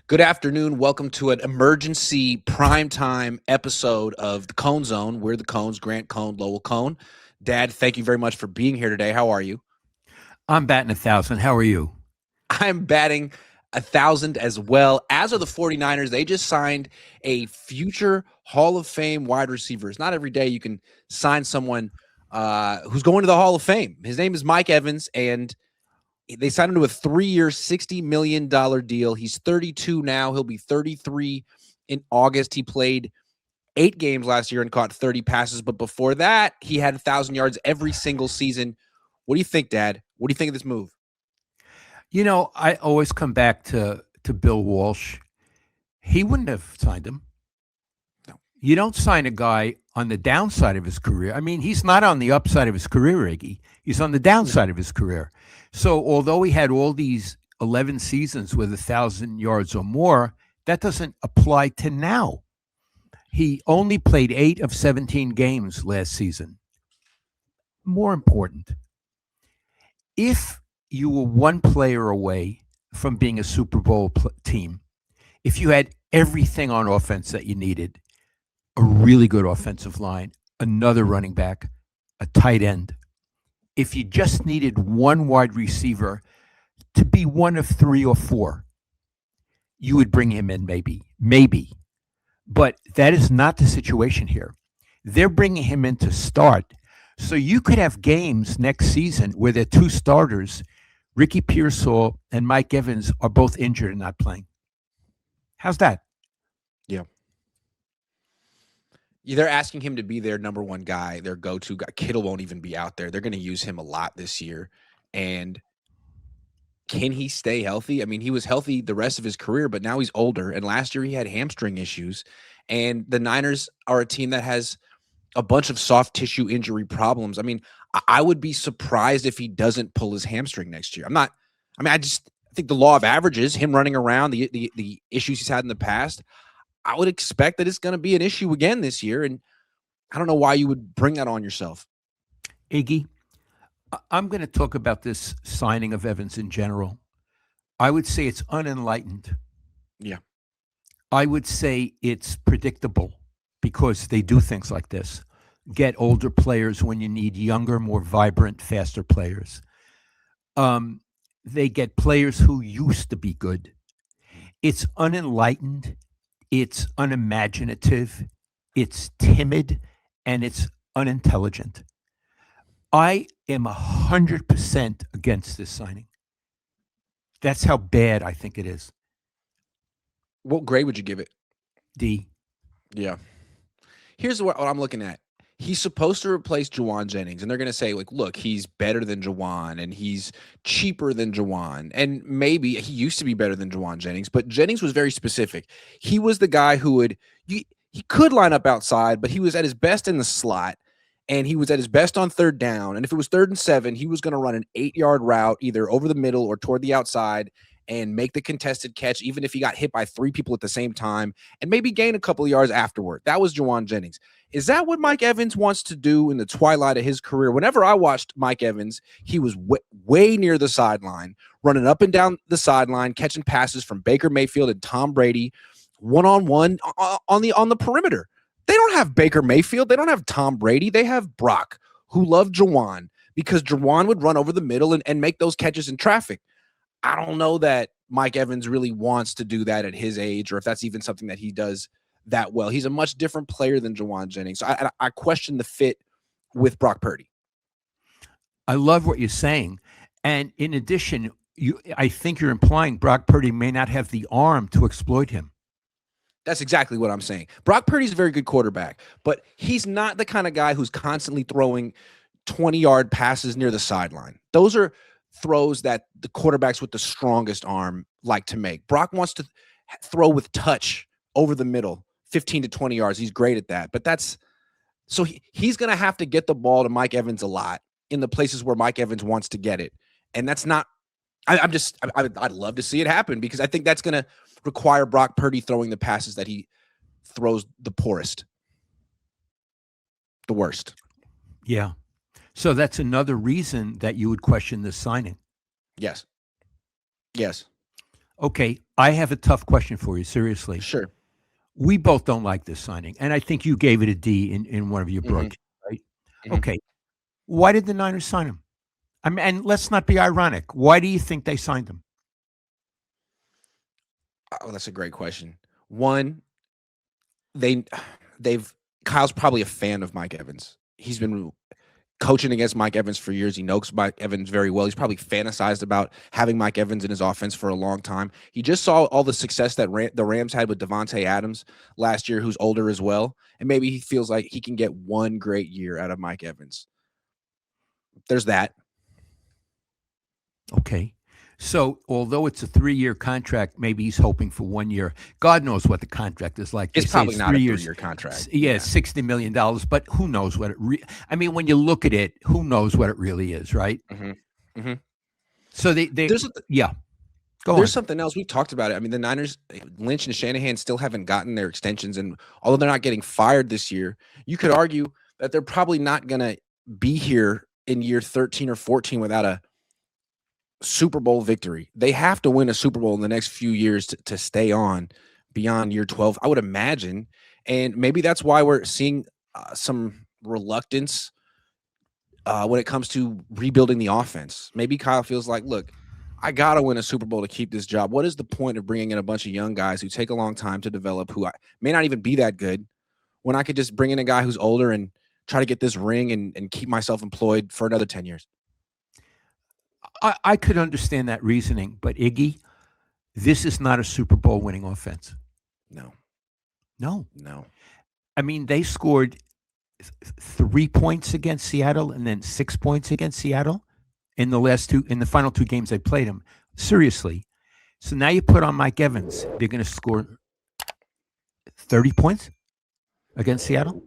Good afternoon. Welcome to an emergency primetime episode of the Cohn Zone. We're the Cohns, Grant Cohn, Lowell Cohn. Dad, thank you very much for being here today. How are you? I'm batting 1,000. How are you? I'm batting 1,000 as well. As are the 49ers. They just signed a future Hall of Fame wide receiver. It's not every day you can sign someone who's going to the Hall of Fame. His name is Mike Evans, and they signed him to a 3-year, $60 million deal. He's 32 now. He'll be 33 in August. He played 8 games last year and caught 30 passes. But before that, he had 1,000 yards every single season. What do you think, Dad? What do you think of this move? You know, I always come back to Bill Walsh. He wouldn't have signed him. No. You don't sign a guy on the downside of his career. I mean, he's not on the upside of his career, Iggy. He's on the downside of his career. So although he had all these 11 seasons with 1,000 yards or more, that doesn't apply to now. He only played 8 of 17 games last season. More important, if you were one player away from being a Super Bowl team, if you had everything on offense that you needed, a really good offensive line, another running back, a tight end, if you just needed one wide receiver to be one of 3 or 4, you would bring him in maybe. But that is not the situation here. They're bringing him in to start. So you could have games next season where the 2 starters, Ricky Pearsall and Mike Evans, are both injured and not playing. How's that? Yeah. They're asking him to be their number one guy, their go-to guy. Kittle won't even be out there. They're going to use him a lot this year. And can he stay healthy? I mean, he was healthy the rest of his career, but now he's older. And last year he had hamstring issues. And the Niners are a team that has a bunch of soft tissue injury problems. I mean, I would be surprised if he doesn't pull his hamstring next year. I think the law of averages, him running around, the issues he's had in the past, I would expect that it's going to be an issue again this year. And I don't know why you would bring that on yourself. Iggy, I'm going to talk about this signing of Evans in general. I would say it's unenlightened. Yeah. I would say it's predictable because they do things like this. Get older players when you need younger, more vibrant, faster players. They get players who used to be good. It's unenlightened. It's unimaginative. It's timid, and it's unintelligent. I am 100% against this signing. That's how bad I think it is. What grade would you give it? D. Yeah. Here's what I'm looking at. He's supposed to replace Jawan Jennings, and they're going to say, like, look, he's better than Jawan, and he's cheaper than Jawan. And maybe he used to be better than Jawan Jennings, but Jennings was very specific. He was the guy who he could line up outside, but he was at his best in the slot, and he was at his best on third down. And if it was 3rd and 7, he was going to run an 8-yard route either over the middle or toward the outside and make the contested catch, even if he got hit by 3 people at the same time, and maybe gain a couple of yards afterward. That was Jawan Jennings. Is that what Mike Evans wants to do in the twilight of his career? Whenever I watched Mike Evans, he was way near the sideline, running up and down the sideline, catching passes from Baker Mayfield and Tom Brady, one-on-one on the perimeter. They don't have Baker Mayfield. They don't have Tom Brady. They have Brock, who loved Jawan because Jawan would run over the middle and make those catches in traffic. I don't know that Mike Evans really wants to do that at his age, or if that's even something that he does that well. He's a much different player than Jawan Jennings. So I question the fit with Brock Purdy. I love what you're saying. And in addition, I think you're implying Brock Purdy may not have the arm to exploit him. That's exactly what I'm saying. Brock Purdy's a very good quarterback, but he's not the kind of guy who's constantly throwing 20-yard passes near the sideline. Those are throws that the quarterbacks with the strongest arm like to make. Brock wants to throw with touch over the middle, 15 to 20 yards. He's great at that. But he's going to have to get the ball to Mike Evans a lot in the places where Mike Evans wants to get it. And that's not I'd love to see it happen because I think that's going to require Brock Purdy throwing the passes that he throws the poorest, the worst. Yeah. So that's another reason that you would question this signing. Yes. Yes. Okay, I have a tough question for you. Seriously, Sure. we both don't like this signing, and I think you gave it a D in one of your Hmm. broadcasts, right? Hmm. Okay, why did the Niners sign him? I mean, and let's not be ironic. Why do you think they signed him? Oh, that's a great question. One, they they've Kyle's probably a fan of Mike Evans. He's been coaching against Mike Evans for years. He knows Mike Evans very well. He's probably fantasized about having Mike Evans in his offense for a long time. He just saw all the success that the Rams had with Devontae Adams last year, who's older as well. And maybe he feels like he can get one great year out of Mike Evans. There's that. Okay. So, although it's a 3-year contract, maybe he's hoping for 1 year. God knows what the contract is like. They It's say probably it's not a 3 years. 3-year contract. Yeah, $60 million, but who knows what I mean, when you look at it, who knows what it really is, right? Hmm. Hmm. So they There's yeah, go There's on. something else. We've talked about it. I mean, the Niners, Lynch and Shanahan still haven't gotten their extensions. And although they're not getting fired this year, you could argue that they're probably not going to be here in year 13 or 14 without a Super Bowl victory. They have to win a Super Bowl in the next few years to stay on beyond year 12, I would imagine. And maybe that's why we're seeing some reluctance when it comes to rebuilding the offense. Maybe Kyle feels like, look, I got to win a Super Bowl to keep this job. What is the point of bringing in a bunch of young guys who take a long time to develop, who may not even be that good, when I could just bring in a guy who's older and try to get this ring and keep myself employed for another 10 years? I could understand that reasoning, but Iggy, this is not a Super Bowl winning offense. No, No. no. I mean, they scored 3 points against Seattle and then 6 points against Seattle in the final 2 games they played them. Seriously. So now you put on Mike Evans. They're going to score 30 points against Seattle.